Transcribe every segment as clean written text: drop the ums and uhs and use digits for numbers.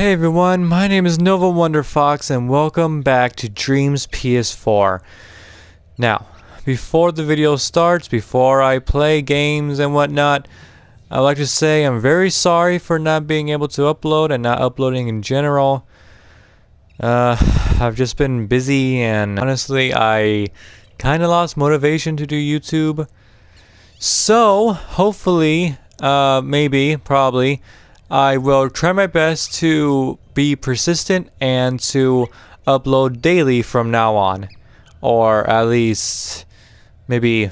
Hey everyone, my name is Nova Wonder Fox and welcome back to Dreams PS4. Now, before the video starts, before I play games and whatnot, I'd like to say I'm very sorry for not being able to upload and not uploading in general. I've just been busy and honestly I kinda lost motivation to do YouTube. So, hopefully, maybe, probably, I will try my best to be persistent and to upload daily from now on, or at least maybe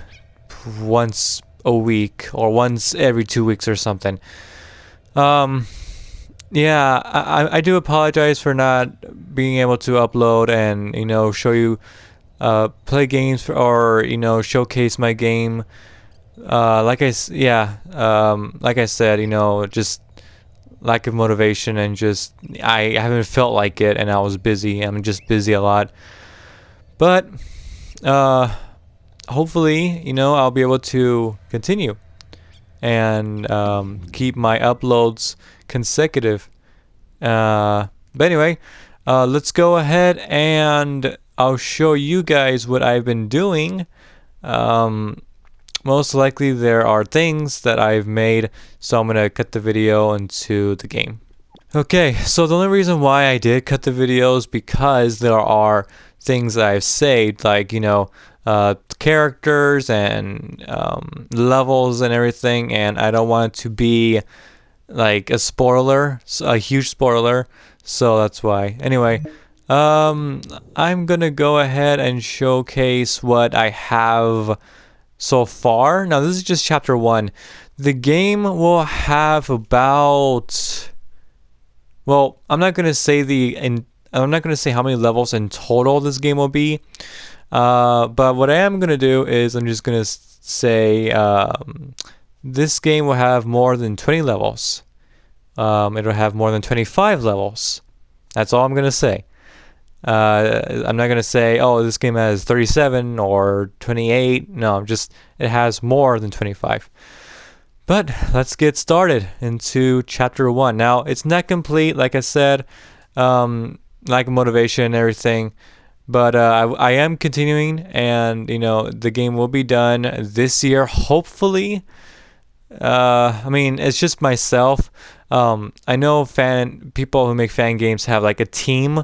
once a week or once every 2 weeks or something. Yeah, I do apologize for not being able to upload and show you play games or showcase my game. Like I said, just lack of motivation and just I haven't felt like it, and I was busy. I'm just busy a lot, but hopefully I'll be able to continue and keep my uploads consecutive. But anyway, let's go ahead and I'll show you guys what I've been doing. Most likely there are things that I've made, so I'm gonna cut the video into the game. Okay, so the only reason why I did cut the video is because there are things that I've saved, like characters and levels and everything, and I don't want it to be like a spoiler, a huge spoiler, so that's why. Anyway, I'm gonna go ahead and showcase what I have so far. Now this is just chapter 1. The game will have about, well, I'm not gonna say how many levels in total this game will be, but what I am gonna do is I'm just gonna say this game will have more than 20 levels. It'll have more than 25 levels. That's all I'm gonna say. I'm not gonna say, oh, this game has 37 or 28. No, it has more than 25. But let's get started into chapter 1. Now it's not complete, like I said, lack of motivation and everything, but I am continuing, and the game will be done this year, hopefully. I mean, it's just myself. I know people who make fan games have like a team.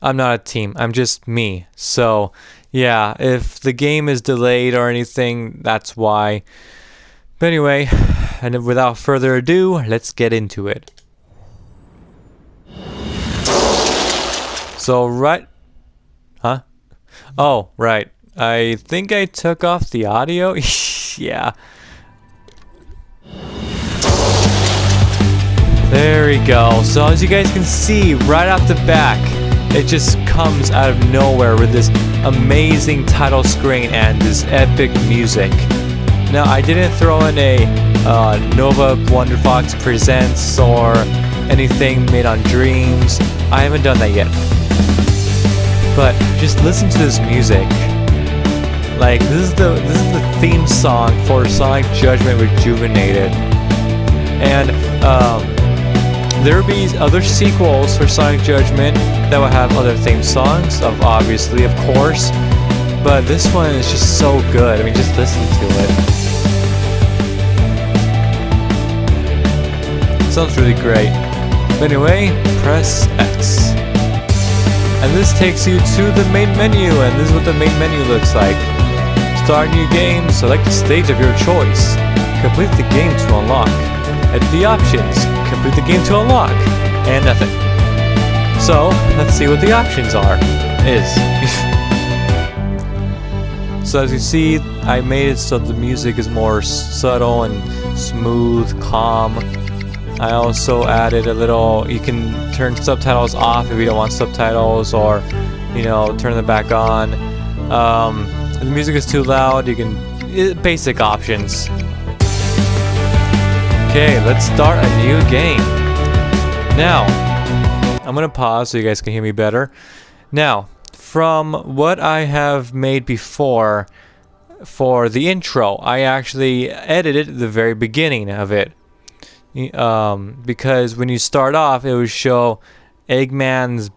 I'm not a team, I'm just me. So yeah, if the game is delayed or anything, that's why. But anyway, and without further ado, let's get into it. So huh? Oh, right. I think I took off the audio. Yeah. There we go. So as you guys can see, right off the back, it just comes out of nowhere with this amazing title screen and this epic music. Now, I didn't throw in a Nova Wonder Fox Presents or anything made on Dreams. I haven't done that yet. But just listen to this music. Like, this is the theme song for Sonic Judgment Rejuvenated. And there will be other sequels for Sonic Judgment that will have other theme songs, obviously, of course. But this one is just so good. I mean, just listen to it. Sounds really great. But anyway, press X. And this takes you to the main menu, and this is what the main menu looks like. Start new game, select the stage of your choice. Complete the game to unlock. Edit the options. Complete the game to unlock. And nothing. So, let's see what the options is. So as you see, I made it so the music is more subtle and smooth, calm. I also added a little, you can turn subtitles off if you don't want subtitles, or, turn them back on. If the music is too loud, you can, basic options. Okay, let's start a new game. Now, I'm gonna pause so you guys can hear me better. Now, from what I have made before for the intro, I actually edited the very beginning of it. Because when you start off, it would show Eggman's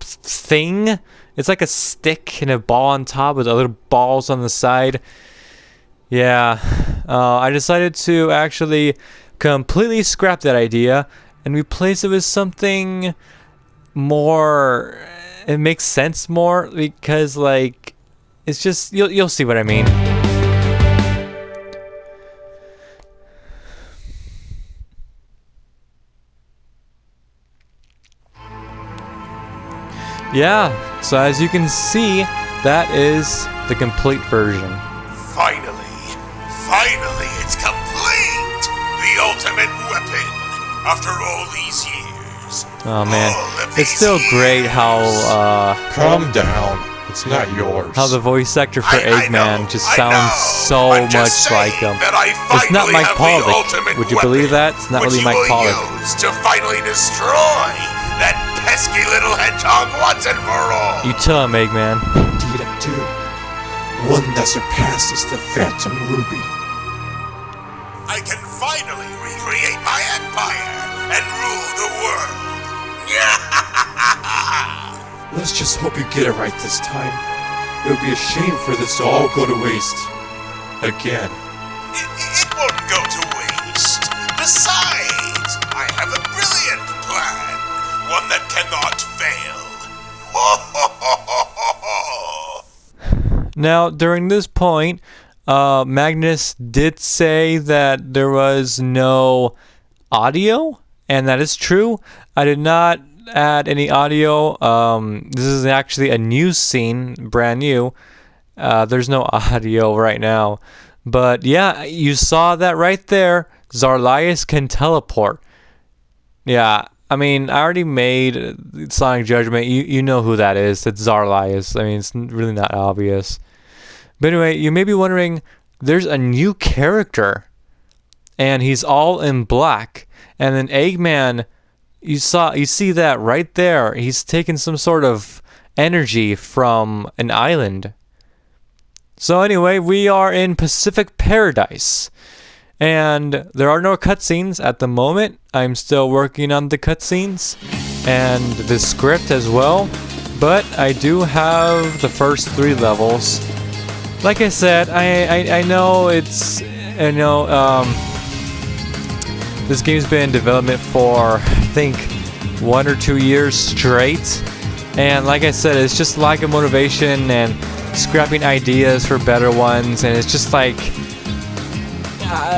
thing. It's like a stick and a ball on top with other balls on the side. Yeah, I decided to actually completely scrap that idea and replace it with something more. It makes sense more because, like, it's just you'll see what I mean. Yeah, so as you can see, that is the complete version. Finally, it's complete! The ultimate weapon, after all these years. Oh man, it's still great how, Calm down, it's not yours. how the voice actor for Eggman just sounds so much like him. It's not Mike Pollock. Would you believe that? It's not really Mike Pollock. To finally destroy that pesky little hedgehog once and for all. You tell him, Eggman. Indeed I do. One that surpasses the Phantom Ruby. I can finally recreate my empire and rule the world. Let's just hope you get it right this time. It would be a shame for this to all go to waste. Again. It won't go to waste. Besides, I have a brilliant plan. One that cannot fail. Now, during this point, Magnus did say that there was no audio, and that is true. I did not add any audio. This is actually a new scene, brand new. There's no audio right now. But yeah, you saw that right there. Zarlias can teleport. Yeah, I mean, I already made Sonic Judgment. You know who that is. It's Zarlias. I mean, it's really not obvious. But anyway, you may be wondering, there's a new character. And he's all in black. And then Eggman, you see that right there. He's taken some sort of energy from an island. So anyway, we are in Pacific Paradise. And there are no cutscenes at the moment. I'm still working on the cutscenes and the script as well. But I do have the first 3 levels. Like I said, I know it's, this game's been in development for, I think, 1 or 2 years straight. And like I said, it's just lack of motivation and scrapping ideas for better ones. And it's just like,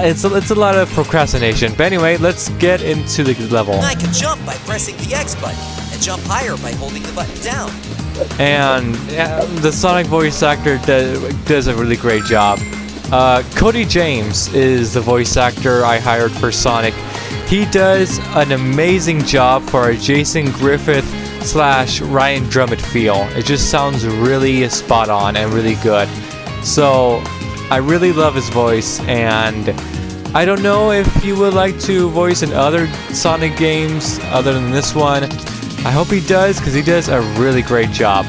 it's a lot of procrastination. But anyway, let's get into the level. I can jump by pressing the X button, and jump higher by holding the button down. And the Sonic voice actor does a really great job. Cody James is the voice actor I hired for Sonic. He does an amazing job for a Jason Griffith / Ryan Drummond feel. It just sounds really spot on and really good. So I really love his voice, and I don't know if he would like to voice in other Sonic games other than this one. I hope he does, because he does a really great job.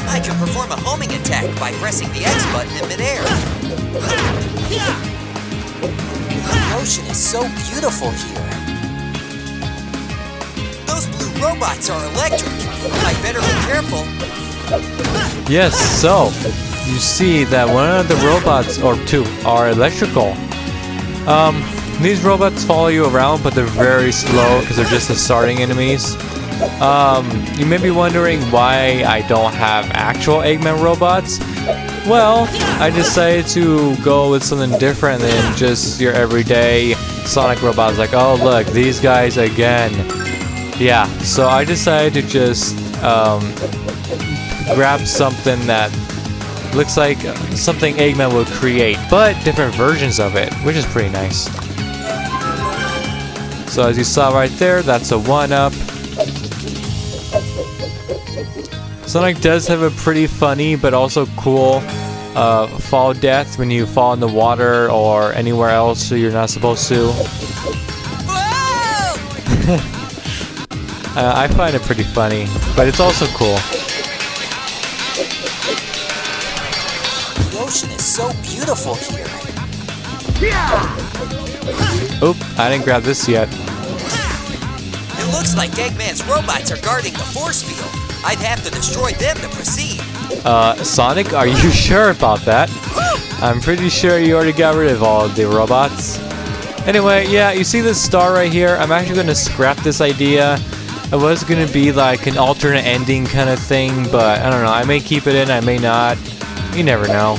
I can perform a homing attack by pressing the X button in midair. The ocean is so beautiful here. Those blue robots are electric. I better be careful. Yes, so you see that one of the robots, or 2, are electrical. These robots follow you around, but they're very slow because they're just the starting enemies. You may be wondering why I don't have actual Eggman robots. Well, I decided to go with something different than just your everyday Sonic robots. Like, oh look, these guys again. Yeah, so I decided to just grab something that looks like something Eggman would create, but different versions of it, which is pretty nice. So as you saw right there, that's a 1-up. Sonic does have a pretty funny but also cool fall death when you fall in the water or anywhere else so you're not supposed to. I find it pretty funny, but it's also cool. The ocean is so beautiful here. Oop, I didn't grab this yet. It looks like Eggman's robots are guarding the force field. I'd have to destroy them to proceed. Sonic, are you sure about that? I'm pretty sure you already got rid of all of the robots. Anyway, yeah, you see this star right here? I'm actually going to scrap this idea. It was going to be like an alternate ending kind of thing, but I don't know. I may keep it in, I may not. You never know.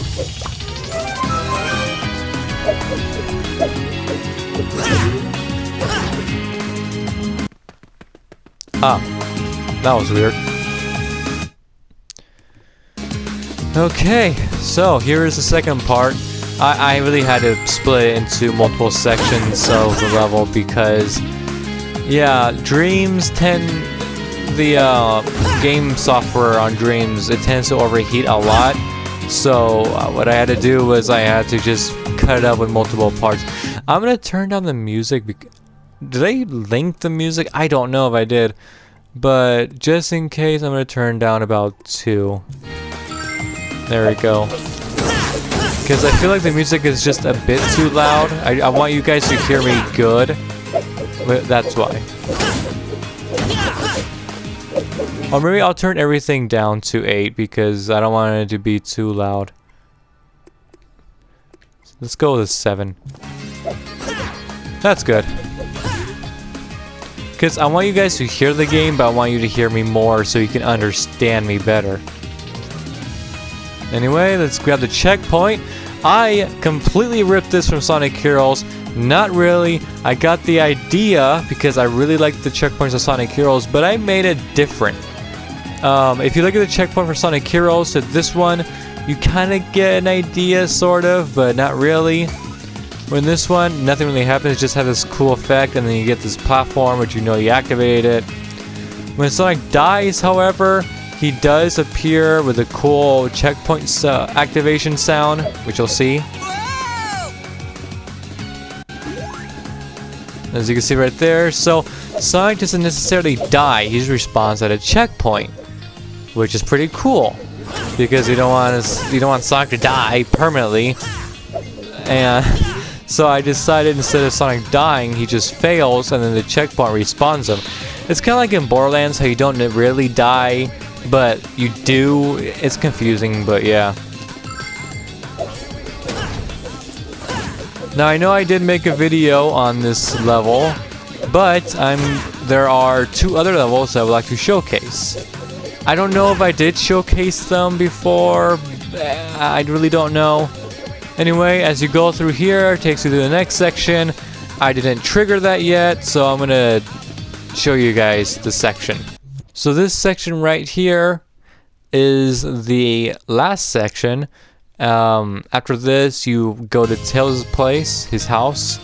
Ah, that was weird. Okay, so here is the second part. I really had to split it into multiple sections of the level because, yeah, Dreams tend, the game software on Dreams, it tends to overheat a lot. So what I had to do was I had to just cut it up with multiple parts. I'm gonna turn down the music. Did I link the music? I don't know if I did, but just in case, I'm gonna turn down about 2. There we go. Because I feel like the music is just a bit too loud. I want you guys to hear me good. But that's why. Or maybe I'll turn everything down to 8 because I don't want it to be too loud. Let's go with 7. That's good. Because I want you guys to hear the game, but I want you to hear me more so you can understand me better. Anyway, let's grab the checkpoint. I completely ripped this from Sonic Heroes. Not really. I got the idea because I really like the checkpoints of Sonic Heroes, but I made it different. If you look at the checkpoint for Sonic Heroes to this one, you kind of get an idea, sort of, but not really. When this one, nothing really happens, just have this cool effect, and then you get this platform, which you know you activated it. When Sonic dies, however, he does appear with a cool checkpoint activation sound, which you'll see. As you can see right there, so Sonic doesn't necessarily die, he just respawns at a checkpoint, which is pretty cool because you don't want Sonic to die permanently. And so I decided instead of Sonic dying, he just fails and then the checkpoint respawns him. It's kind of like in Borderlands how you don't really die, but you do. It's confusing, but yeah. Now I know I did make a video on this level, but there are 2 other levels that I would like to showcase. I don't know if I did showcase them before. I really don't know. Anyway, as you go through here, it takes you to the next section. I didn't trigger that yet, so I'm gonna show you guys the section. So this section right here is the last section. After this, you go to Tails' place, his house.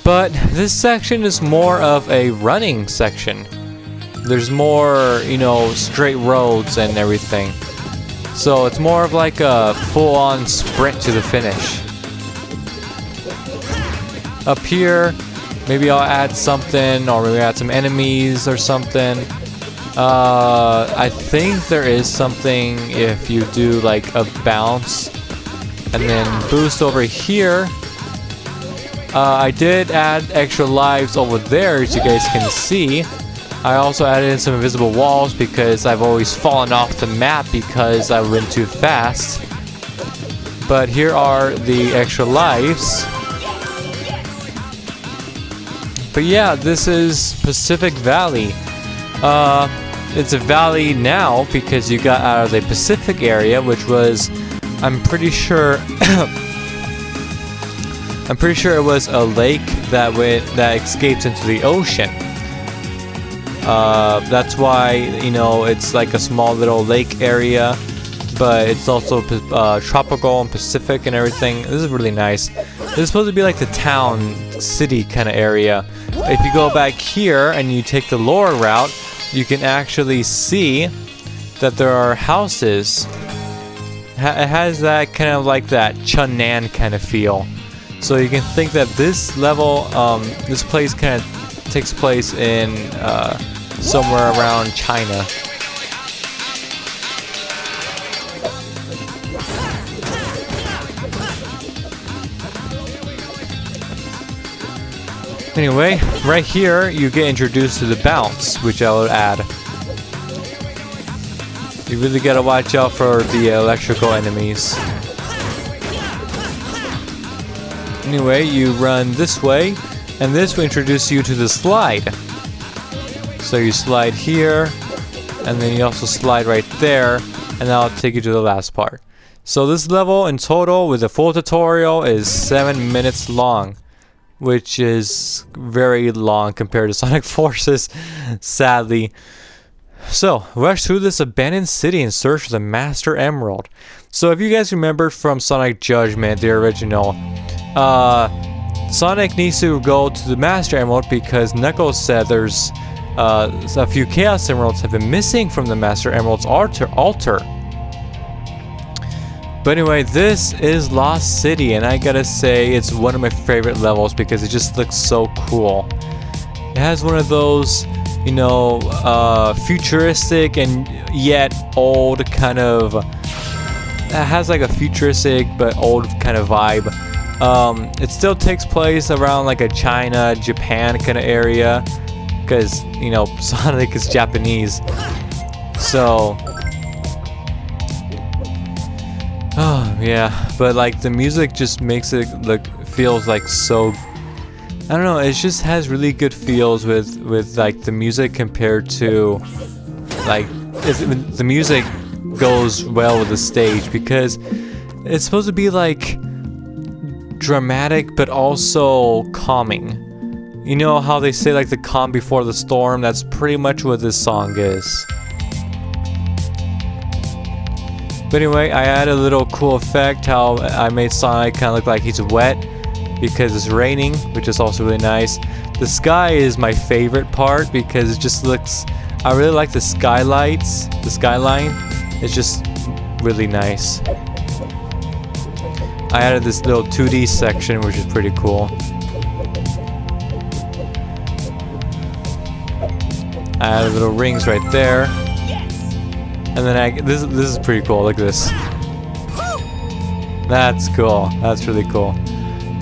But this section is more of a running section. There's more, you know, straight roads and everything. So it's more of like a full-on sprint to the finish. Up here, maybe I'll add something, or maybe add some enemies or something. I think there is something if you do like a bounce and then boost over here. I did add extra lives over there, as you guys can see. I also added in some invisible walls because I've always fallen off the map because I went too fast. But here are the extra lives. But yeah, this is Pacific Valley. It's a valley now because you got out of the Pacific area, which was, I'm pretty sure it was a lake that escapes into the ocean. That's why, you know, it's like a small little lake area, but it's also tropical and Pacific and everything. This is really nice. This is supposed to be like the town, city kind of area. If you go back here and you take the lower route, you can actually see that there are houses. It has that kind of like that Chunnan kind of feel. So you can think that this level, this place kind of takes place in somewhere around China. Anyway, right here you get introduced to the bounce, which I will add. You really gotta watch out for the electrical enemies. Anyway, you run this way, and this will introduce you to the slide. So you slide here, and then you also slide right there, and that'll take you to the last part. So this level in total with the full tutorial is 7 minutes long, which is very long compared to Sonic Forces, sadly. So, rush through this abandoned city in search for the Master Emerald. So if you guys remember from Sonic Judgment, the original, Sonic needs to go to the Master Emerald because Knuckles said there's a few Chaos Emeralds have been missing from the Master Emerald's altar. But anyway, this is Lost City, and I gotta say it's one of my favorite levels because it just looks so cool. It has one of those, you know, futuristic and yet old kind of. It has like a futuristic but old kind of vibe. It still takes place around like a China, Japan kind of area, because you know Sonic is Japanese. So. Oh yeah, but like the music just makes it look feels like so. I don't know. It just has really good feels with like the music compared to like the music goes well with the stage because it's supposed to be like dramatic but also calming. You know how they say like the calm before the storm? That's pretty much what this song is. But anyway, I added a little cool effect how I made Sonic kind of look like he's wet because it's raining, which is also really nice. The sky is my favorite part because it just looks, I really like the skylights, the skyline. It's just really nice. I added this little 2D section, which is pretty cool. I added little rings right there. And then this is pretty cool. Look at this. That's cool. That's really cool.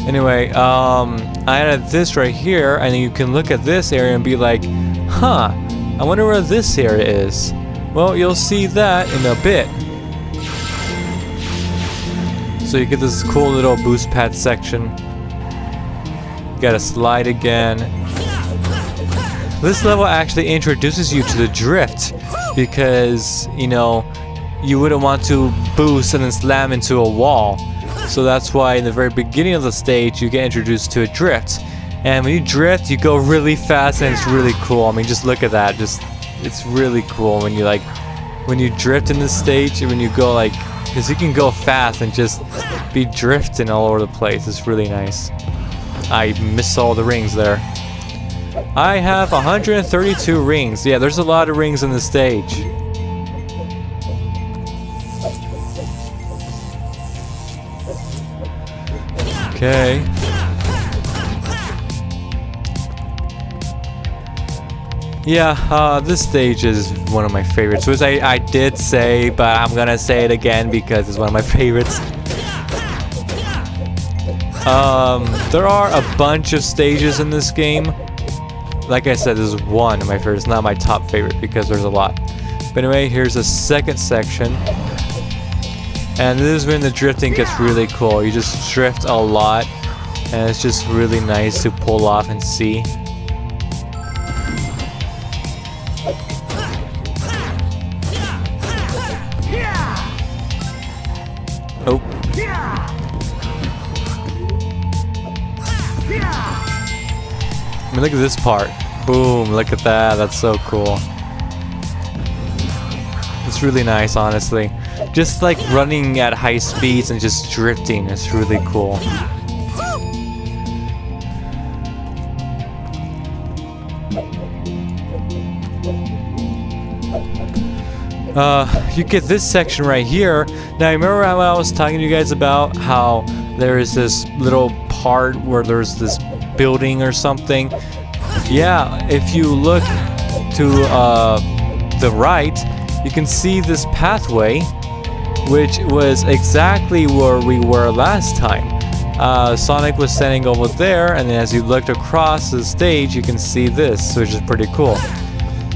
Anyway, I added this right here, and you can look at this area and be like, huh, I wonder where this area is. Well, you'll see that in a bit. So you get this cool little boost pad section. You gotta slide again. This level actually introduces you to the drift because, you know, you wouldn't want to boost and then slam into a wall. So that's why in the very beginning of the stage you get introduced to a drift. And when you drift, you go really fast and it's really cool. I mean, just look at that. It's really cool when you drift in this stage and when you go like, because you can go fast and just be drifting all over the place. It's really nice. I missed all the rings there. I have 132 rings. Yeah, there's a lot of rings in the stage. Okay. Yeah, this stage is one of my favorites, which I did say, but I'm gonna say it again because it's one of my favorites. There are a bunch of stages in this game. Like I said, this is one of my favorites, not my top favorite because there's a lot. But anyway, here's a second section. And this is when the drifting gets really cool. You just drift a lot, and it's just really nice to pull off and see. Oh. I mean, look at this part. Boom, look at that. That's so cool. It's really nice, honestly. Just like running at high speeds and just drifting is really cool. You get this section right here. Now, remember how I was talking to you guys about how there is this little part where there's this building or something? Yeah, if you look to the right, you can see this pathway, which was exactly where we were last time. Sonic was standing over there, and then as you looked across the stage, you can see this, which is pretty cool.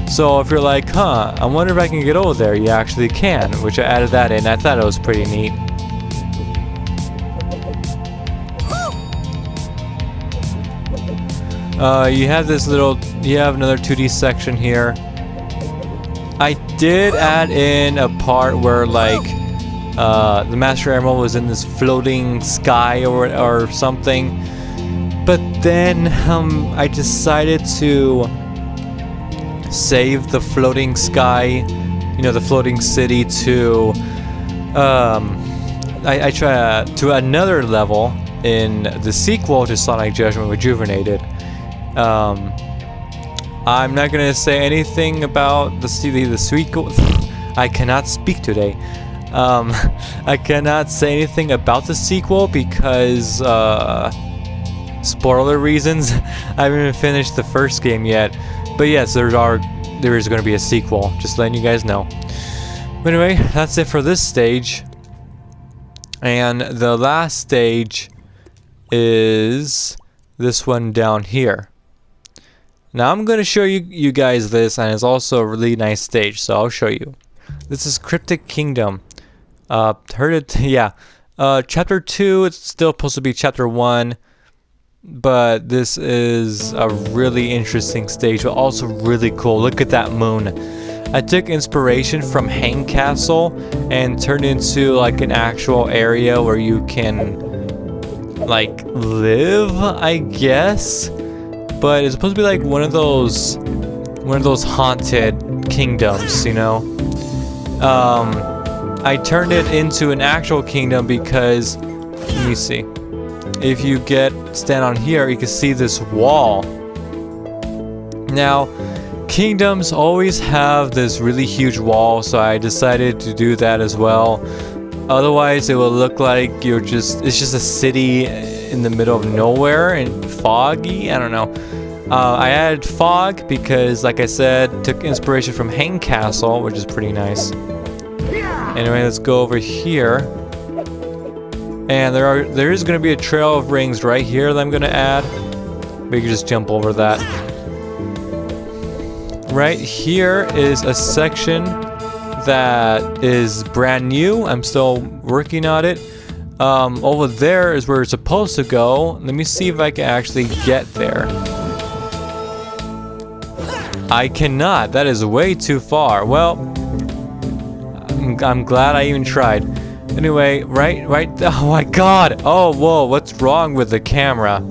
So if you're like, huh, I wonder if I can get over there, you actually can, which I added that in. I thought it was pretty neat. You have this little, you have another 2D section here. I did add in a part where like the Master Emerald was in this floating sky or something, but then I decided to save the floating sky, you know, the floating city to I try to another level in the sequel to Sonic Judgment Rejuvenated. I'm not gonna say anything about the sequel. I cannot speak today. I cannot say anything about the sequel because spoiler reasons. I haven't even finished the first game yet. But yes, there is going to be a sequel. Just letting you guys know. But anyway, that's it for this stage. And the last stage is this one down here. Now I'm going to show you guys this, and it's also a really nice stage, so I'll show you. This is Cryptic Kingdom. Heard it? Yeah. Chapter 2, it's still supposed to be Chapter 1. But this is a really interesting stage, but also really cool. Look at that moon. I took inspiration from Hang Castle and turned it into like an actual area where you can like live, I guess. But it's supposed to be like one of those haunted kingdoms, you know. I turned it into an actual kingdom because, let me see. If you stand on here, you can see this wall. Now, kingdoms always have this really huge wall, so I decided to do that as well. Otherwise, it will look like it's just a city in the middle of nowhere and foggy. I don't know. I added fog because, like I said, took inspiration from Hang Castle, which is pretty nice. Anyway, let's go over here. And there is going to be a trail of rings right here that I'm going to add. We can just jump over that. Right here is a section that is brand new. I'm still working on it. Over there is where it's supposed to go. Let me see if I can actually get there. I cannot. That is way too far. Well, I'm glad I even tried. Anyway, right. Oh my God. Oh, whoa. What's wrong with the camera?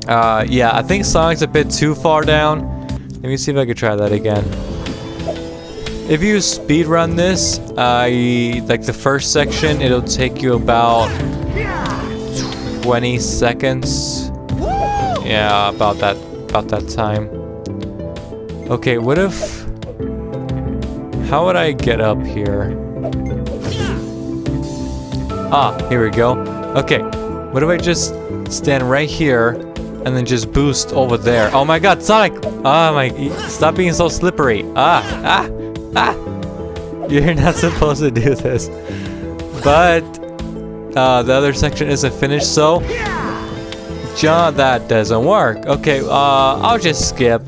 Yeah, I think Sonic's a bit too far down. Let me see if I can try that again. If you speedrun this, like the first section, it'll take you about 20 seconds. Yeah, about that time. Okay, how would I get up here? Ah, here we go. Okay, what if I just stand right here and then just boost over there? Oh my God, Sonic! Oh my, stop being so slippery. Ah! You're not supposed to do this. But the other section isn't finished, so that doesn't work. Okay, I'll just skip.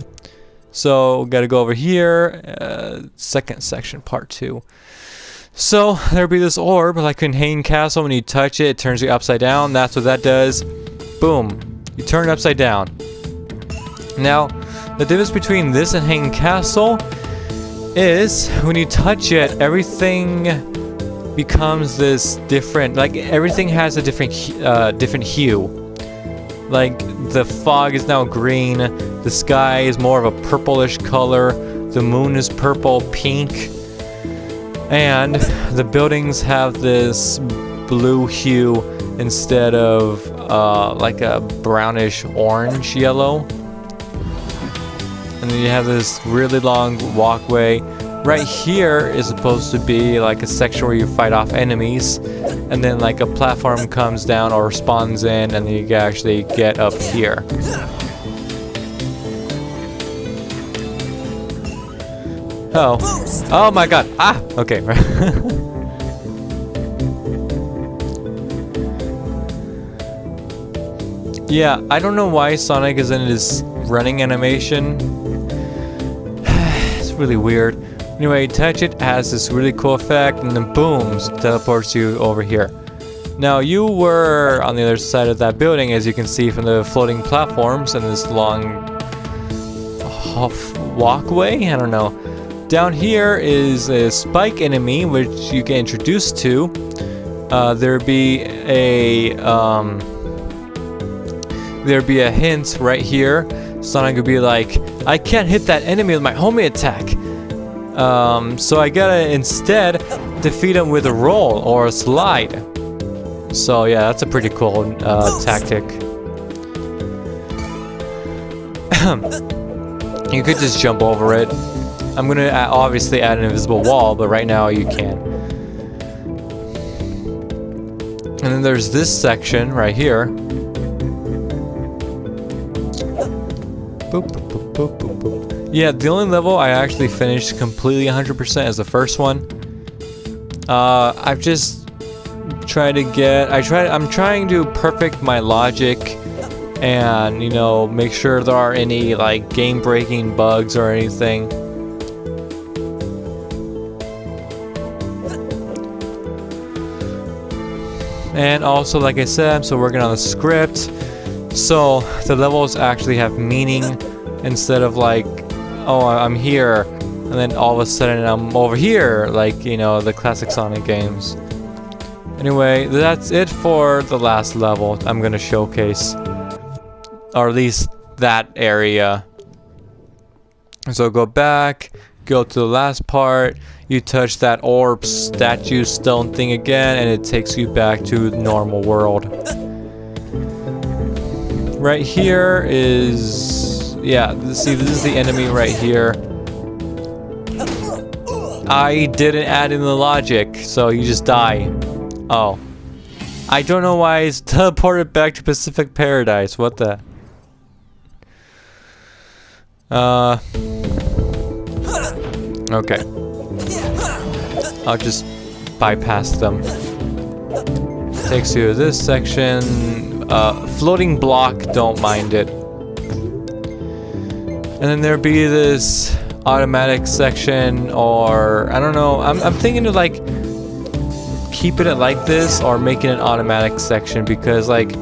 So gotta go over here. Second section, part 2. So there'll be this orb like in Hang Castle. When you touch it, it turns you upside down. That's what that does. Boom, you turn it upside down. Now the difference between this and Hang Castle is when you touch it, everything becomes this different, like everything has a different hue. Like the fog is now green, the sky is more of a purplish color, the moon is purple, pink, and the buildings have this blue hue instead of like a brownish orange yellow. And then you have this really long walkway. Right here is supposed to be like a section where you fight off enemies, and then like a platform comes down or spawns in, and then you can actually get up here. Oh my God! Ah, okay. Yeah, I don't know why Sonic is in this running animation. It's really weird. Anyway, touch it, has this really cool effect, and then boom, teleports you over here. Now, you were on the other side of that building, as you can see from the floating platforms and this long walkway. I don't know. Down here is a spike enemy, which you get introduced to. There'd be a hint right here. Sonic would be like, I can't hit that enemy with my homing attack. So I gotta instead defeat him with a roll or a slide. So yeah, that's a pretty cool tactic. You could just jump over it. I'm gonna obviously add an invisible wall, but right now you can't. And then there's this section right here. Boop, boop, boop, boop, boop, boop. Yeah, the only level I actually finished completely 100% is the first one. I've just tried to I'm trying to perfect my logic and, you know, make sure there aren't any like game-breaking bugs or anything. And also, like I said, I'm still working on the script, so the levels actually have meaning instead of like, oh, I'm here, and then all of a sudden I'm over here, like, you know, the classic Sonic games. Anyway, that's it for the last level I'm gonna showcase, or at least that area. So go back, go to the last part. You touch that orb statue stone thing again, and it takes you back to the normal world. Right here is, yeah, see, this is the enemy right here. I didn't add in the logic, so you just die. Oh. I don't know why it's teleported back to Pacific Paradise. What the? Okay. I'll just bypass them. Takes you to this section. Floating block, don't mind it. And then there'd be this automatic section, or I don't know. I'm thinking of like keeping it like this or making an automatic section, because like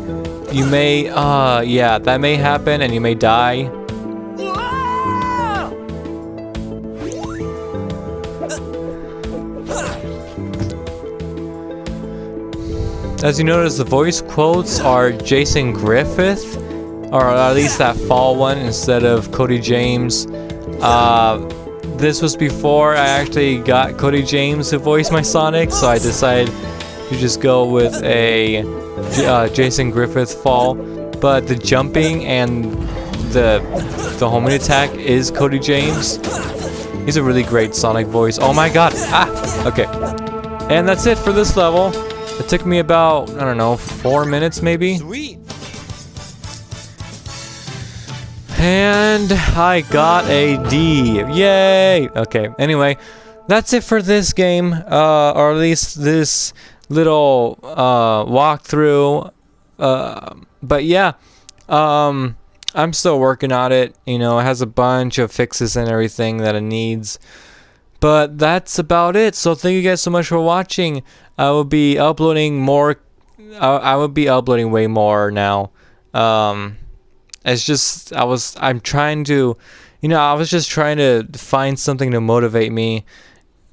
you may yeah, that may happen and you may die. As you notice, the voice quotes are Jason Griffith, or at least that fall one instead of Cody James. This was before I actually got Cody James to voice my Sonic, so I decided to just go with a Jason Griffith fall. But the jumping and the homing attack is Cody James. He's a really great Sonic voice. Oh my god! Ah! Okay. And that's it for this level. It took me about, I don't know, 4 minutes maybe. Sweet. And I got a D. Yay! Okay, anyway, that's it for this game, or at least this little walkthrough. But yeah, I'm still working on it. You know, it has a bunch of fixes and everything that it needs. But that's about it. So thank you guys so much for watching. I will be uploading more. I will be uploading way more now. It's just I'm trying to, you know, I was just trying to find something to motivate me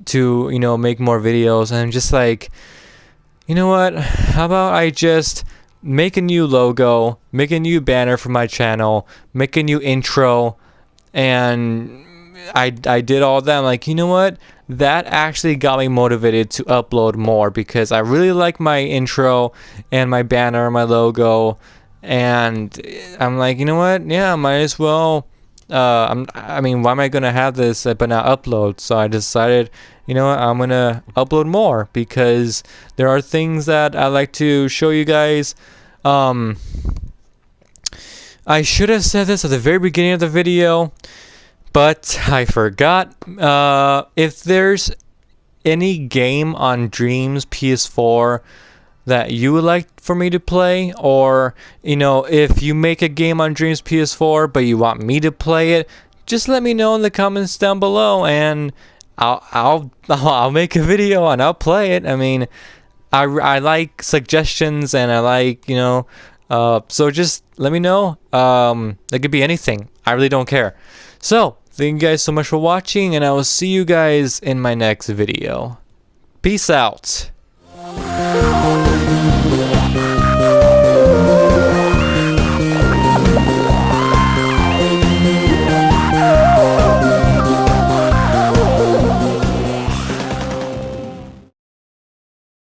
to, you know, make more videos. And I'm just like, you know what? How about I just make a new logo, make a new banner for my channel, make a new intro, and I did all that. I'm like, you know what? That actually got me motivated to upload more, because I really like my intro and my banner, my logo, and I'm like, you know what? Yeah, I might as well. I mean, why am I gonna have this but not upload? So I decided, you know what? I'm gonna upload more, because there are things that I like to show you guys. I should have said this at the very beginning of the video, but I forgot. If there's any game on Dreams PS4 that you would like for me to play, or if you make a game on Dreams PS4 but you want me to play it, just let me know in the comments down below, and I'll make a video and I'll play it. I mean, I like suggestions, and I like so just let me know. It could be anything. I really don't care. So thank you guys so much for watching, and I will see you guys in my next video. Peace out.